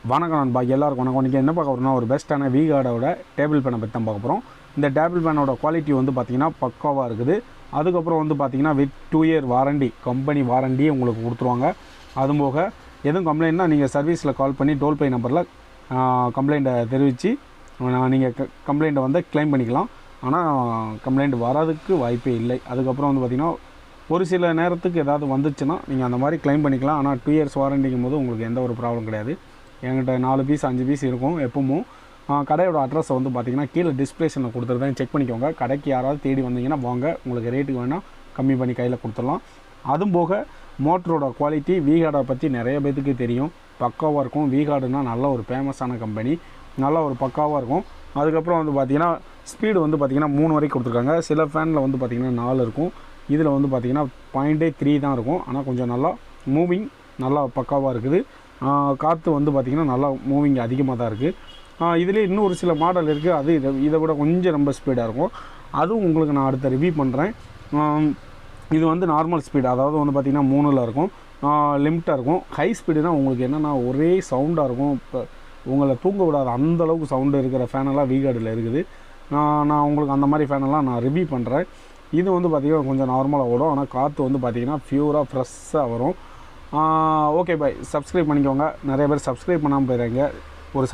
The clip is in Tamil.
வணக்கம் நண்பா, எல்லாருக்கும் வணக்கம். இன்றைக்கி என்ன பார்க்க போகிறோம்னா, ஒரு பெஸ்ட்டான V-Guardோட டேபிள் ஃபேனை பற்றி தான் பார்க்க போகிறோம். இந்த டேபிள் ஃபேனோட குவாலிட்டி வந்து பார்த்திங்கன்னா பக்காவாக இருக்குது. அதுக்கப்புறம் வந்து பார்த்திங்கன்னா வித் 2 இயர் வாரண்டி, கம்பெனி வாரண்டியே உங்களுக்கு கொடுத்துருவாங்க. அதுவும் போக எதுவும் கம்ப்ளைண்ட்னா நீங்கள் சர்வீஸில் கால் பண்ணி டோல் பே நம்பரில் கம்ப்ளைண்ட்டை தெரிவித்து நீங்கள் கம்ப்ளைண்ட்டை வந்து க்ளைம் பண்ணிக்கலாம். ஆனால் கம்ப்ளைண்ட் வராதுக்கு வாய்ப்பே இல்லை. அதுக்கப்புறம் வந்து பார்த்திங்கன்னா ஒரு சில நேரத்துக்கு ஏதாவது வந்துச்சுன்னா நீங்கள் அந்த மாதிரி க்ளைம் பண்ணிக்கலாம். ஆனால் 2 இயர்ஸ் வாரண்டிக்கும் போது உங்களுக்கு எந்த ஒரு ப்ராப்ளம் கிடையாது. என்கிட்ட 4 பீஸ் 5 பீஸ் இருக்கும் எப்பவும். கடையோட அட்ரஸை வந்து பார்த்திங்கன்னா கீழே டிஸ்கிரிப்ஷனில் கொடுத்துருந்தேன், செக் பண்ணிக்கோங்க. கடைக்கு யாராவது தேடி வந்தீங்கன்னா வாங்க, உங்களுக்கு ரேட்டுக்கு வேணால் கம்மி பண்ணி கையில் கொடுத்துடலாம். அதுவும் போக மோட்டரோட குவாலிட்டி V-Guardை பற்றி நிறைய பேத்துக்கு தெரியும், பக்காவாக இருக்கும். V-Guardனா நல்ல ஒரு ஃபேமஸான கம்பெனி, நல்ல ஒரு பக்காவாக இருக்கும். அதுக்கப்புறம் வந்து பார்த்திங்கன்னா ஸ்பீடு வந்து பார்த்திங்கன்னா 3 வரைக்கும் கொடுத்துருக்காங்க. சில ஃபேனில் வந்து பார்த்திங்கன்னா 4 இருக்கும். இதில் வந்து பார்த்திங்கன்னா 0.3 தான் இருக்கும். ஆனால் கொஞ்சம் நல்லா மூவிங் நல்லா பக்காவாக இருக்குது. காற்று வந்து பார்த்திங்கன்னா நல்லா மூவிங் அதிகமாக தான் இருக்குது. இதிலே இன்னும் ஒரு சில மாடல் இருக்குது, அது இதை விட கொஞ்சம் ரொம்ப ஸ்பீடாக இருக்கும். அதுவும் உங்களுக்கு நான் அடுத்த ரிவ்யூ பண்ணுறேன். இது வந்து நார்மல் ஸ்பீடு, அதாவது வந்து பார்த்திங்கன்னா 3ல் இருக்கும், லிமிட்டாக இருக்கும். ஹை ஸ்பீடுனால் உங்களுக்கு என்னென்னா ஒரே சவுண்டாக இருக்கும், இப்போ உங்களை தூங்க விடாத அந்தளவுக்கு சவுண்டு இருக்கிற ஃபேனெல்லாம் V-Guardல இருக்குது. நான் உங்களுக்கு அந்த மாதிரி ஃபேனெல்லாம் நான் ரிவ்யூ பண்ணுறேன். இது வந்து பார்த்திங்கன்னா கொஞ்சம் நார்மலாக ஓடும், ஆனால் காற்று வந்து பார்த்திங்கன்னா ப்யூராக ஃப்ரெஷ்ஷாக வரும். ஓகே பாய், சப்ஸ்கிரைப் பண்ணிக்கோங்க. நிறைய பேர் சப்ஸ்கிரைப் பண்ணாமல் போயிடுறாங்க. ஒரு